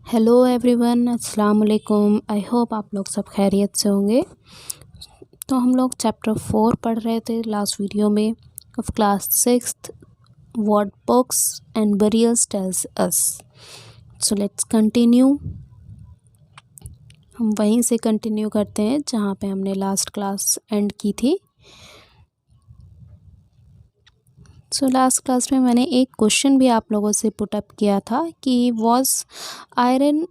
Hello everyone, अस्सलाम वालेकुम। I hope आप लोग सब खैरियत से होंगे। तो हम लोग चैप्टर 4 पढ़ रहे थे लास्ट वीडियो में of class 6th, what books and burials tells us. So let's continue. हम वहीं से कंटिन्यू करते हैं जहाँ पे हमने लास्ट क्लास एंड की थी। सो लास्ट क्लास में मैंने एक क्वेश्चन भी आप लोगों से पुट अप किया था कि was iron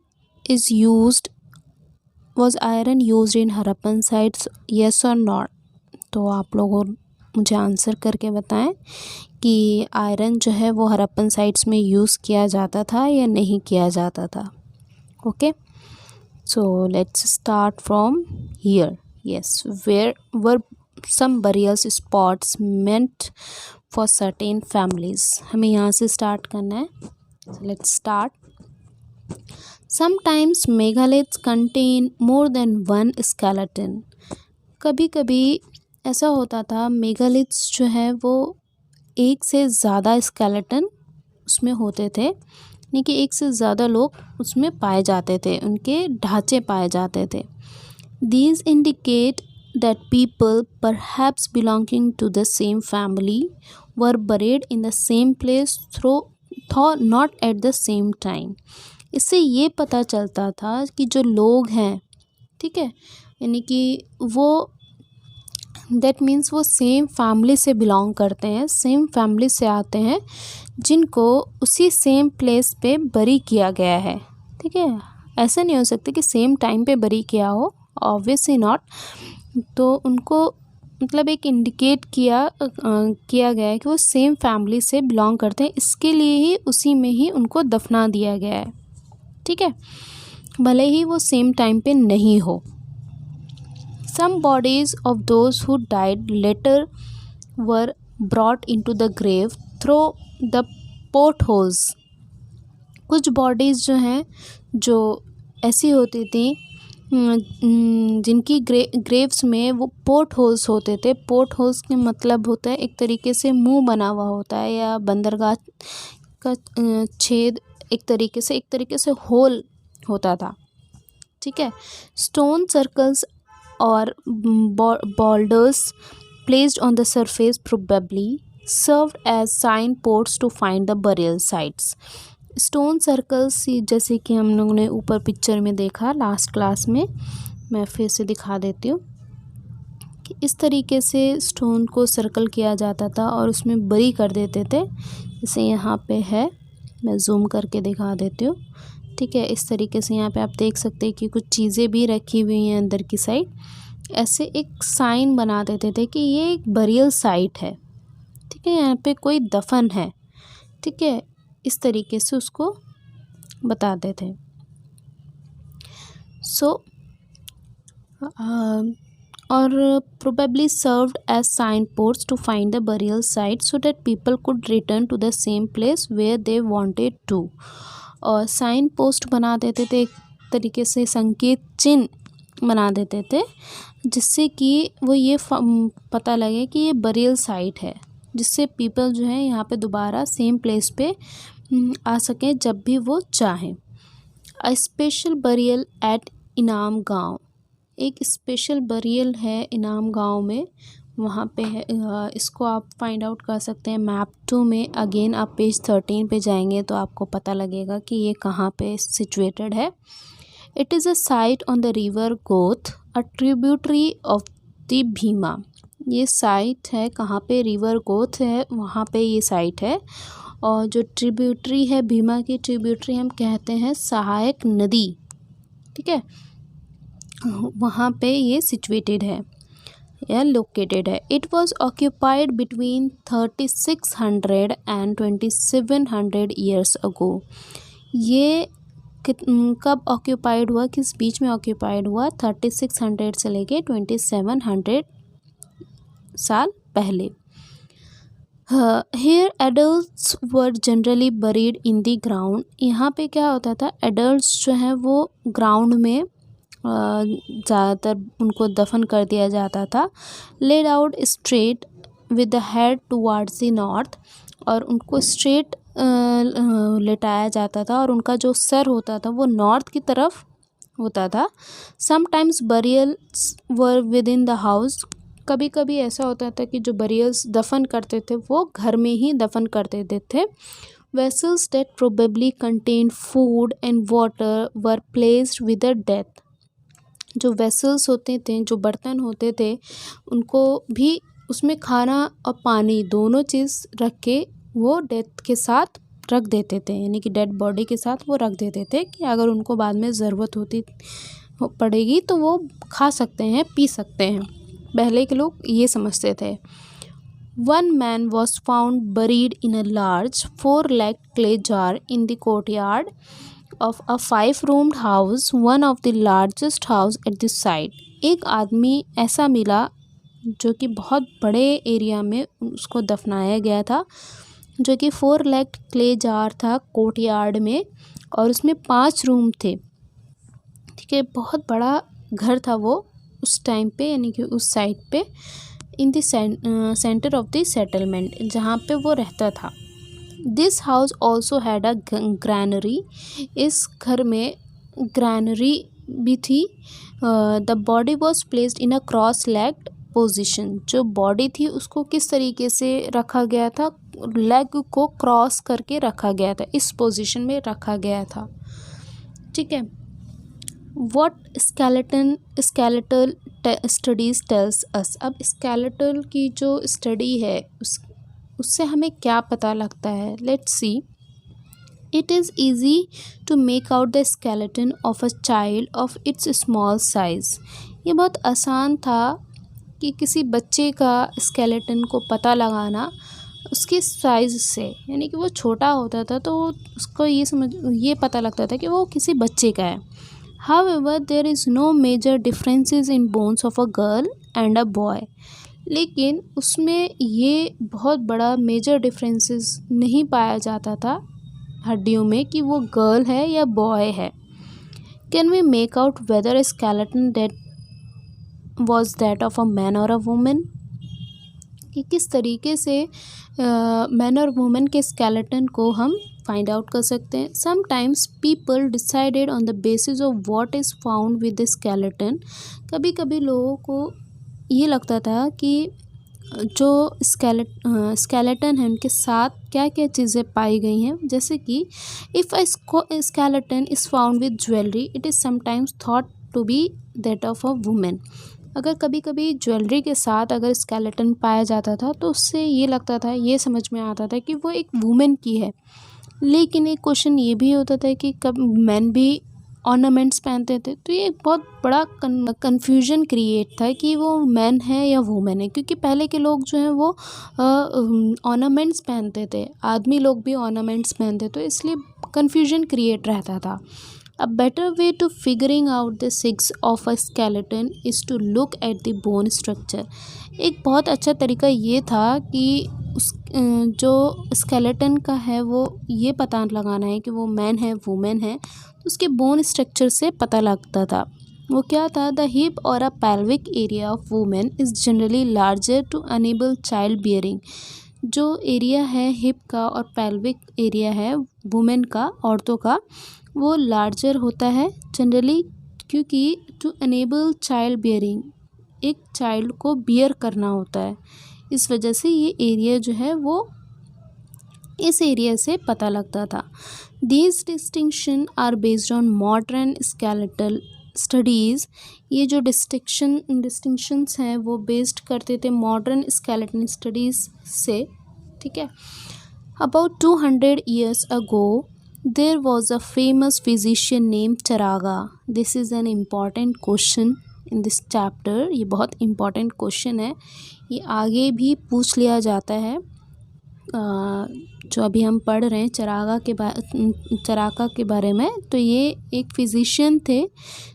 used in Harappan sites, yes और नॉट। तो आप लोगों मुझे आंसर करके बताएं कि आयरन जो है वो हड़प्पन साइट्स में यूज़ किया जाता था या नहीं किया जाता था। Okay, so let's start from here. Yes, where were some burials spots meant for certain families. हमें यहाँ से स्टार्ट करना है। Let's start. Sometimes megaliths contain more than one skeleton. कभी कभी ऐसा होता था, मेगालिथ्स जो है वो एक से ज़्यादा स्केलेटन उसमें होते थे, यानी कि एक से ज़्यादा लोग उसमें पाए जाते थे, उनके ढांचे पाए जाते थे। These indicate that people, perhaps belonging to the same family, were buried in the same place though not at the same time. इससे ये पता चलता था कि जो लोग हैं, ठीक है, यानी कि वो दैट मीन्स वो सेम फैमिली से बिलोंग करते हैं, सेम फैमिली से आते हैं, जिनको उसी सेम प्लेस पे बरी किया गया है। ठीक है, ऐसा नहीं हो सकता कि सेम टाइम पे बरी किया हो, ऑब्वियसली नॉट। तो उनको मतलब एक इंडिकेट किया गया है कि वो सेम फैमिली से बिलोंग करते हैं, इसके लिए ही उसी में ही उनको दफना दिया गया है। ठीक है, भले ही वो सेम टाइम पे नहीं हो। Some bodies of those who died later were brought into the grave through the portholes. कुछ बॉडीज़ जो हैं जो ऐसी होती थी जिनकी ग्रेव्स में वो पोर्ट होल्स होते थे। पोर्ट होल्स के मतलब होता है एक तरीके से मुंह बना हुआ होता है, या बंदरगाह का छेद, एक तरीके से होल होता था। ठीक है, स्टोन सर्कल्स और boulders placed on the surface probably served as signposts to find the burial sites. Stone circles जैसे कि हम लोगों ने ऊपर पिक्चर में देखा लास्ट क्लास में, मैं फिर से दिखा देती हूँ कि इस तरीके से स्टोन को सर्कल किया जाता था और उसमें बरी कर देते थे। जैसे यहाँ पे है, मैं जूम करके दिखा देती हूँ। ठीक है, इस तरीके से यहाँ पे आप देख सकते हैं कि कुछ चीज़ें भी रखी हुई हैं अंदर की साइड। ऐसे एक साइन बना देते थे कि ये एक बरियल साइट है। ठीक है, यहाँ पे कोई दफन है। ठीक है, इस तरीके से उसको बताते थे। सो और probably served as signposts to find the burial site so that people could return to the same place where they wanted to. और साइन पोस्ट बना देते थे, एक तरीके से संकेत चिन्ह बना देते थे, जिससे कि वो ये पता लगे कि ये बरियल साइट है, जिससे पीपल जो है यहाँ पे दोबारा सेम प्लेस पे आ सकें जब भी वो चाहें। अ स्पेशल बरियल एट इनाम गांव। एक स्पेशल बरियल है इनाम गांव में, वहाँ पे है। इसको आप फाइंड आउट कर सकते हैं मैप 2 में। अगेन आप पेज 13 पे जाएंगे तो आपको पता लगेगा कि ये कहाँ पे सिचुएटेड है। It is a site on the river Goth, a tributary of the Bhima. ये साइट है कहाँ पे? रिवर गोथ है, वहाँ पे ये साइट है। और जो ट्रिब्यूटरी है, भीमा की ट्रिब्यूटरी हम कहते हैं सहायक नदी। ठीक है, वहाँ पे ये सिचुएटेड है या लोकेटेड है। It was occupied between 3600 and 2700 years ago. ये कब ऑक्यूपाइड हुआ, किस बीच में ऑक्यूपाइड हुआ? 3600 से लेके 2700 साल पहले। Here adults were generally buried in the ground. यहाँ पे क्या होता था, एडल्ट्स जो हैं वो ग्राउंड में ज़्यादातर उनको दफन कर दिया जाता था। Laid out straight with the head towards the north, और उनको स्ट्रेट लेटाया जाता था और उनका जो सर होता था वो नॉर्थ की तरफ होता था। Sometimes burials were with in the house, कभी कभी ऐसा होता था कि जो बरियल्स दफन करते थे वो घर में ही दफन कर देते थे। Vessels that probably contain food and water were placed with the death, जो वेसल्स होते थे, जो बर्तन होते थे, उनको भी उसमें खाना और पानी दोनों चीज़ रख के वो डेथ के साथ रख देते थे, यानी कि डेड बॉडी के साथ वो रख देते थे कि अगर उनको बाद में ज़रूरत होती पड़ेगी तो वो खा सकते हैं, पी सकते हैं। पहले के लोग ये समझते थे। One man was found buried in a large 4-legged clay jar in the courtyard of a 5-roomed house, one of the largest house at the site. एक आदमी ऐसा मिला जो कि बहुत बड़े एरिया में उसको दफनाया गया था, जो कि 4-legged clay jar था कोर्टयार्ड में, और उसमें 5 रूम थे। ठीक है, बहुत बड़ा घर था वो उस टाइम पे, यानी कि उस साइड पे, in the centre of the settlement, जहाँ पे वो रहता था। This house also had a granary, इस घर में ग्रैनरी भी थी। The body was placed in a cross legged position, जो बॉडी थी उसको किस तरीके से रखा गया था, लेग को क्रॉस करके रखा गया था, इस पोजीशन में रखा गया था। ठीक है। What skeletal studies tells us, अब स्केलेटल की जो स्टडी है उससे हमें क्या पता लगता है। Let's see. It is easy to make out the skeleton of a child of its small size, ये बहुत आसान था कि किसी बच्चे का स्केलेटन को पता लगाना उसके साइज़ से, यानी कि वो छोटा होता था तो उसको ये पता लगता था कि वो किसी बच्चे का है। However, there is no major differences in bones of a girl and a boy. लेकिन उसमें ये बहुत बड़ा मेजर डिफरेंसेस नहीं पाया जाता था हड्डियों में कि वो गर्ल है या बॉय है। Can we make out whether a skeleton that was that of a man or a woman? कि किस तरीके से मैन और वुमेन के स्केलेटन को हम फाइंड आउट कर सकते हैं। Sometimes people decided on the basis of what is found with the skeleton, कभी कभी लोगों को ये लगता था कि जो स्केलेटन है उनके साथ क्या क्या चीज़ें पाई गई हैं, जैसे कि if a skeleton is found with jewellery it is sometimes thought to be that of a women. अगर कभी कभी ज्वेलरी के साथ अगर स्केलेटन पाया जाता था तो उससे ये लगता था, ये समझ में आता था कि वो एक वुमेन की है। लेकिन एक क्वेश्चन ये भी होता था कि कब मेन भी ऑर्नामेंट्स पहनते थे, तो ये बहुत बड़ा कन्फ्यूजन क्रिएट था कि वो मैन है या वुमेन है, क्योंकि पहले के लोग जो हैं वो ऑर्नामेंट्स पहनते थे, आदमी लोग भी ऑर्नामेंट्स पहनते, तो इसलिए कन्फ्यूजन क्रिएट रहता था। A better way to figuring out the sex of a skeleton is to look at the bone structure. एक बहुत अच्छा तरीका ये था कि उस जो स्केलेटन का है वो ये पता लगाना है कि वो मैन है वुमेन है, तो उसके बोन स्ट्रक्चर से पता लगता था। वो क्या था, द हिप और a pelvic area of women is generally larger to enable child bearing. जो एरिया है हिप का और पेल्विक एरिया है वुमेन का, औरतों का, वो लार्जर होता है जनरली, क्योंकि टू अनेबल चाइल्ड बियरिंग, एक चाइल्ड को बियर करना होता है, इस वजह से ये एरिया जो है वो इस एरिया से पता लगता था। These distinction are based on modern skeletal studies, ये जो डिस्टिंक्शंस हैं वो बेस्ड करते थे मॉडर्न स्केलेटन स्टडीज़ से। ठीक है। About 200 years ago there was a famous physician named Charaga. This is an important question in this chapter. ये बहुत important question है, ये आगे भी पूछ लिया जाता है। जो अभी हम पढ़ रहे हैं चरागा के बारे में, तो ये एक फिजिशियन थे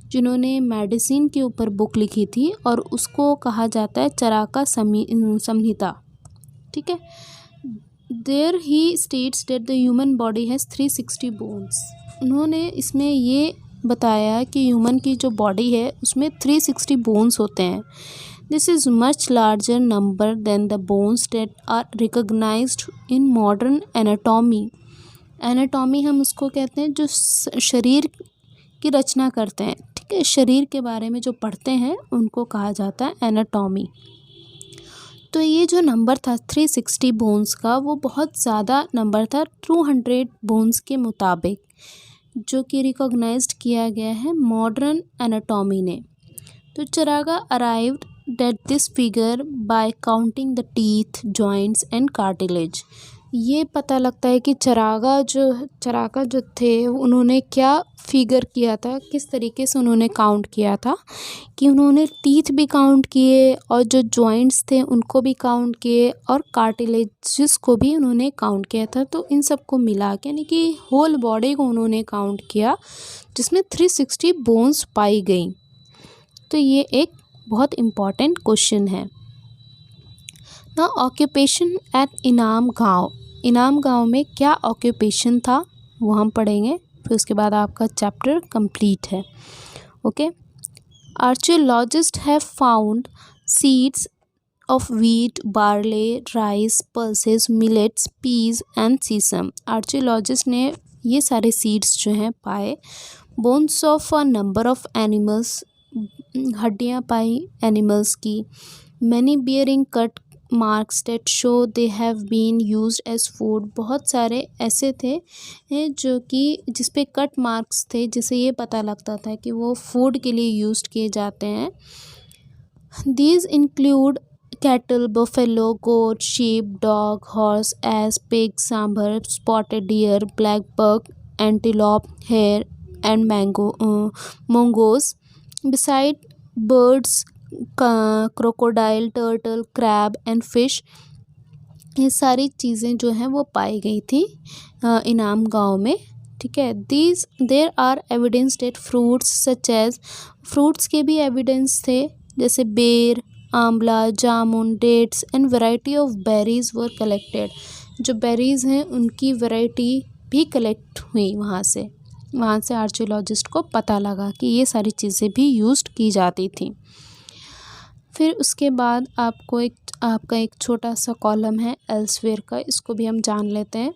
जिन्होंने मेडिसिन के ऊपर बुक लिखी थी और उसको कहा जाता है चरागा संहिता। ठीक है। There he states that the human body has 360 bones. उन्होंने इसमें ये बताया कि ह्यूमन की जो बॉडी है उसमें 360 बोन्स होते हैं। This is much larger number than the bones that are recognized in modern anatomy. Anatomy हम उसको कहते हैं जो शरीर की रचना करते हैं, ठीक है, शरीर के बारे में जो पढ़ते हैं उनको कहा जाता है एनाटॉमी। तो ये जो नंबर था 360 बोन्स का, वो बहुत ज़्यादा नंबर था 200 बोन्स के मुताबिक, जो कि रिकॉग्नाइज्ड किया गया है मॉडर्न एनाटॉमी ने। तो Charaka arrived at this figure by counting the teeth, joints and cartilage. ये पता लगता है कि चरागा जो थे उन्होंने क्या फिगर किया था, किस तरीके से उन्होंने काउंट किया था, कि उन्होंने टीथ भी काउंट किए और जो जॉइंट्स थे उनको भी काउंट किए और कार्टिलेजेस को भी उन्होंने काउंट किया था। तो इन सब को मिला के यानी कि होल बॉडी को उन्होंने काउंट किया, जिसमें 360 बोन्स पाई गई। तो ये एक बहुत इम्पॉर्टेंट क्वेश्चन है ना। ऑक्यूपेशन एट इनाम गांव, इनाम गांव में क्या ऑक्यूपेशन था वो हम पढ़ेंगे, फिर उसके बाद आपका चैप्टर कंप्लीट है। Okay, archaeologist have found seeds of wheat, barley, rice, pulses, millets, peas and sesame। Archaeologist ने ये सारे सीड्स जो हैं पाए। Bones of a number of animals, हड्डियाँ पाई एनिमल्स की। Many bearing cut marks that show they have been used as food, बहुत सारे ऐसे थे जो कि जिस पे कट मार्क्स थे, जिससे ये पता लगता था कि वो फूड के लिए यूज़ किए जाते हैं। These include cattle, buffalo, goat, sheep, dog, horse, ass, pig, sambar, spotted deer, black buck, antelope, hare, and mongoose. Beside birds, crocodile, turtle, crab, and fish. ये सारी चीज़ें जो हैं वो पाई गई थी इनाम गांव में, ठीक है। There are evidence that fruits such as, fruits के भी एविडेंस थे, जैसे बेर, आंवला, जामुन, dates and variety of berries were collected. जो बेरीज़ हैं उनकी वैरायटी भी कलेक्ट हुई वहाँ से आर्कियोलॉजिस्ट को पता लगा कि ये सारी चीज़ें भी यूज़ की जाती थी। फिर उसके बाद आपका एक छोटा सा कॉलम है एल्सवेयर का, इसको भी हम जान लेते हैं।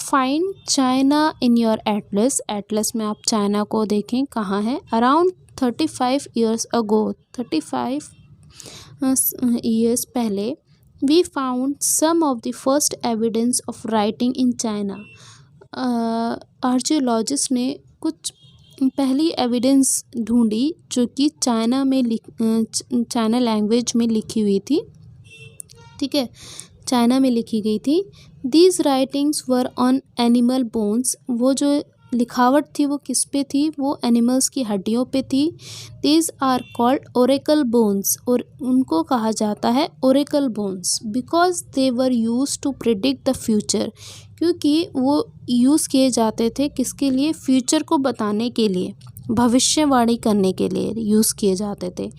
Find China in your atlas, atlas में आप चाइना को देखें कहाँ है। अराउंड 35 ईयर्स अगो, 35 ईयर्स पहले, we found some of the first evidence of writing in China. Archaeologist ने कुछ पहली एविडेंस ढूंढी जो कि चाइना लैंग्वेज में लिखी हुई थी, ठीक है, चाइना में लिखी गई थी। These writings were on animal bones, वो जो लिखावट थी वो किस पे थी, वो एनिमल्स की हड्डियों पे थी। These are called oracle bones, और उनको कहा जाता है oracle bones because they were use to predict the future, क्योंकि वो यूज़ किए जाते थे किसके लिए, फ्यूचर को बताने के लिए, भविष्यवाणी करने के लिए यूज़ किए जाते थे।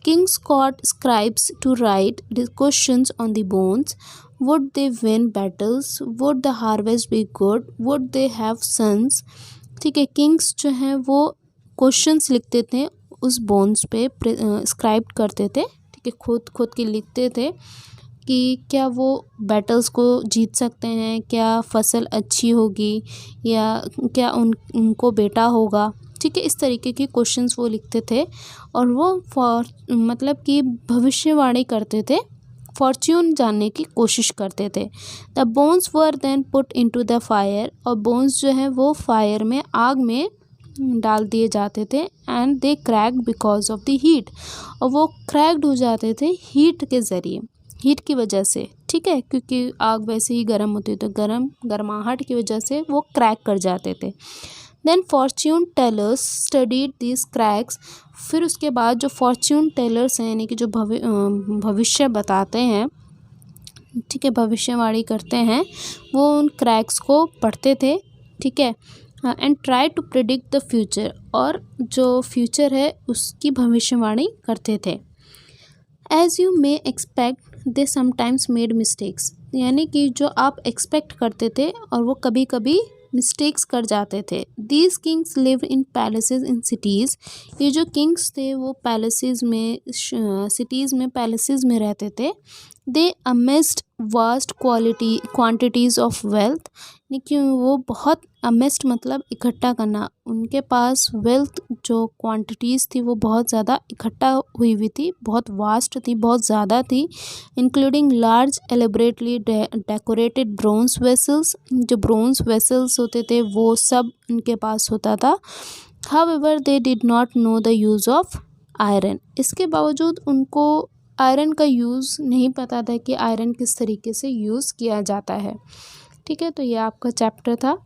Kings got scribes to write questions on the bones, would they win battles, would the harvest be good, would they have sons, ठीक है। किंग्स जो हैं वो क्वेश्चंस लिखते थे उस बोन्स पे, स्क्राइब करते थे, ठीक है, खुद के लिखते थे कि क्या वो बैटल्स को जीत सकते हैं, क्या फसल अच्छी होगी, या क्या उनको बेटा होगा, ठीक है। इस तरीके के क्वेश्चंस वो लिखते थे और वो मतलब कि भविष्यवाणी करते थे, फॉर्च्यून जानने की कोशिश करते थे। The bones were then put into the fire, और बोन्स जो है वो फायर में, आग में डाल दिए जाते थे। And they cracked because of the heat, और वो क्रैक्ड हो जाते थे हीट के ज़रिए, हीट की वजह से, ठीक है, क्योंकि आग वैसे ही गर्म होती है तो गर्माहट की वजह से वो क्रैक कर जाते थे। Then fortune tellers studied this cracks, फिर उसके बाद जो फॉर्च्यून टेलर्स हैं यानी कि जो भविष्य बताते हैं, ठीक है, भविष्यवाणी करते हैं, वो उन क्रैक्स को पढ़ते थे, ठीक है, and try to predict the future, और जो फ्यूचर है उसकी भविष्यवाणी करते थे। As you may expect they sometimes made mistakes, यानी कि जो आप एक्सपेक्ट करते थे और वो कभी कभी मिस्टेक्स कर जाते थे। These Kings live in palaces in cities, ये जो किंग्स थे वो पैलेसेस में, सिटीज़ में, पैलेसेस में रहते थे। They amassed vast quantities of wealth, यानी कि वो बहुत अमेस्ड मतलब इकट्ठा करना, उनके पास वेल्थ जो क्वांटिटीज़ थी वो बहुत ज़्यादा इकट्ठा हुई हुई थी, बहुत वास्ट थी, बहुत ज़्यादा थी, including large elaborately decorated bronze vessels, जो ब्रोंज वेसल्स होते थे वो सब उनके पास होता था। However they did not know the use of iron, इसके बावजूद उनको आयरन का यूज़ नहीं पता था कि आयरन किस तरीके से यूज़ किया जाता है। ठीक है, तो ये आपका चैप्टर था।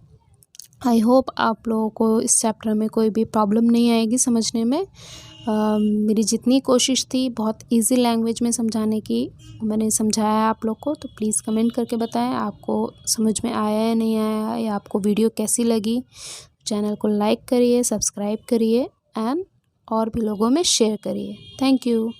आई होप आप लोगों को इस चैप्टर में कोई भी प्रॉब्लम नहीं आएगी समझने में। मेरी जितनी कोशिश थी बहुत इजी लैंग्वेज में समझाने की, मैंने समझाया आप लोग को, तो प्लीज़ कमेंट करके बताएं आपको समझ में आया या नहीं आया, या आपको वीडियो कैसी लगी। चैनल को लाइक करिए, सब्सक्राइब करिए एंड और भी लोगों में शेयर करिए। Thank you.